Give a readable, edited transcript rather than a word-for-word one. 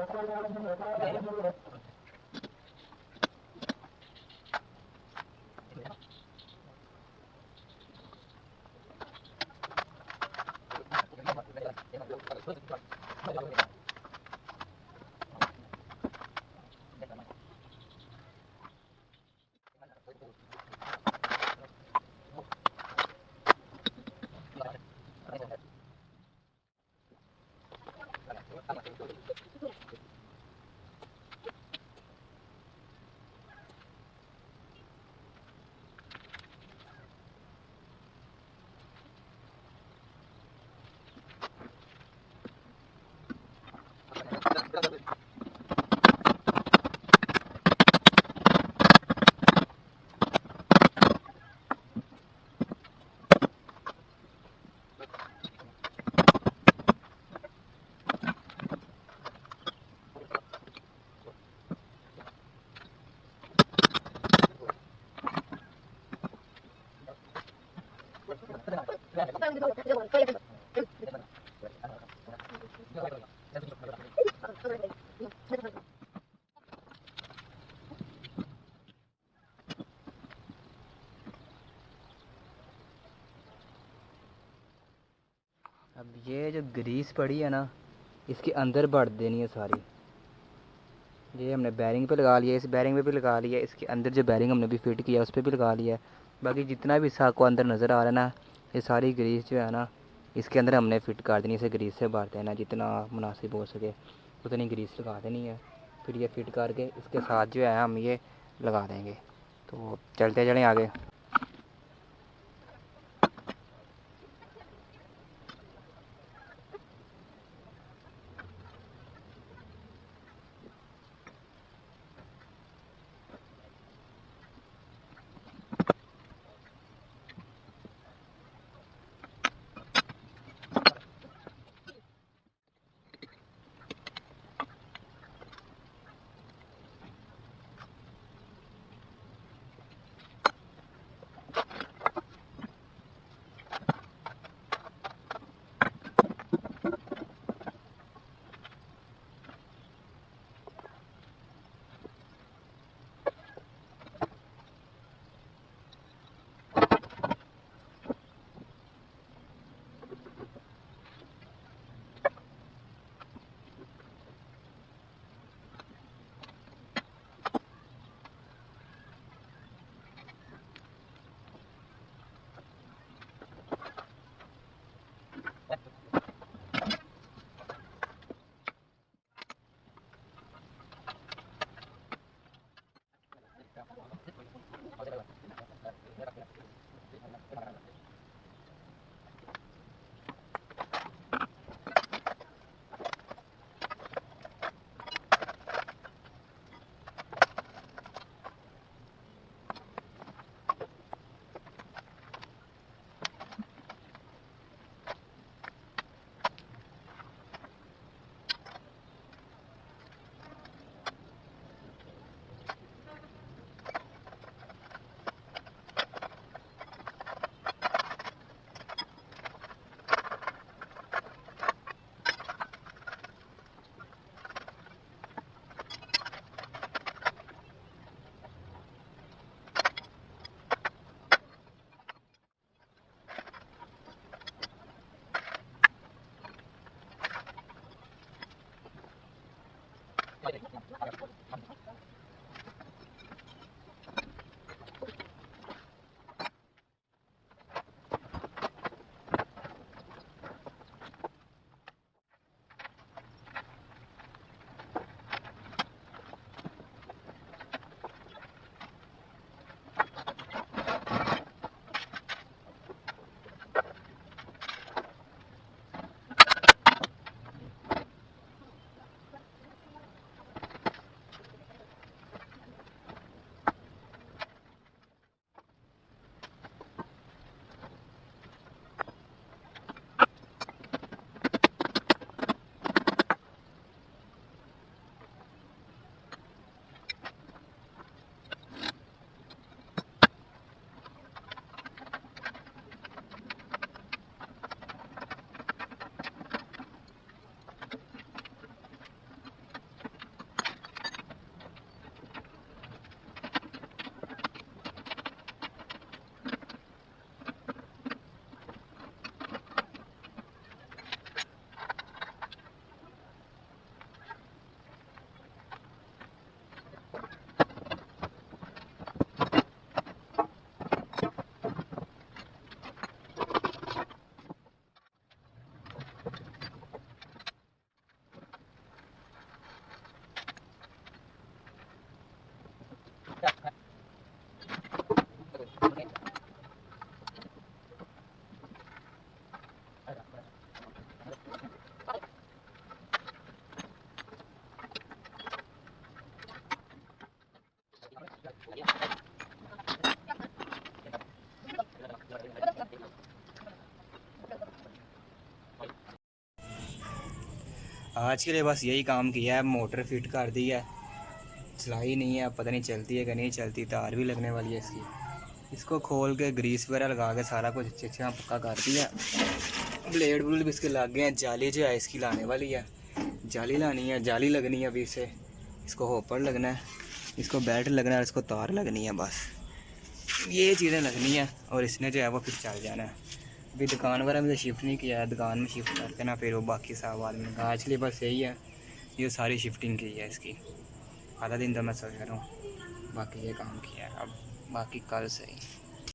अब ये जो ग्रीस पड़ी है ना, इसके अंदर भर देनी है सारी। ये हमने बैरिंग पे लगा लिया, इस बैरिंग पे भी लगा लिया, इसके अंदर जो बैरिंग हमने भी फिट किया उस पर भी लगा लिया है। बाकी जितना भी हिस्सा को अंदर नज़र आ रहा है ना, ये सारी ग्रीस जो है ना इसके अंदर हमने फिट कर देनी। इसे ग्रीस से भर देना, जितना मुनासिब हो सके उतनी ग्रीस लगा देनी है। फिर ये फिट करके इसके साथ जो है हम ये लगा देंगे। तो चलते चलें आगे। आज के लिए बस यही काम किया है, मोटर फिट कर दी है, चलाई नहीं है, पता नहीं चलती है कि नहीं चलती, तार भी लगने वाली है इसकी। इसको खोल के ग्रीस वगैरह लगा के सारा कुछ अच्छे अच्छे पक्का कर दिया। ब्लेड ब्लूड भी इसके लग गए हैं। जाली जो है इसकी लाने वाली है, जाली लानी है, जाली लगनी है अभी इसे, इसको होपर लगना है, इसको बेल्ट लगना है, इसको तार लगनी है, बस ये चीज़ें लगनी है और इसने जो है वो फिर चल जाना है। अभी दुकान वगैरह में शिफ्ट नहीं किया है, दुकान में शिफ्ट करके ना फिर वो बाकी सब आदमी का आज के लिए बस यही है। ये सारी शिफ्टिंग की है इसकी, आधा दिन तो मैं सोच रहा हूँ, बाकी ये काम किया है, अब बाकी कल से ही।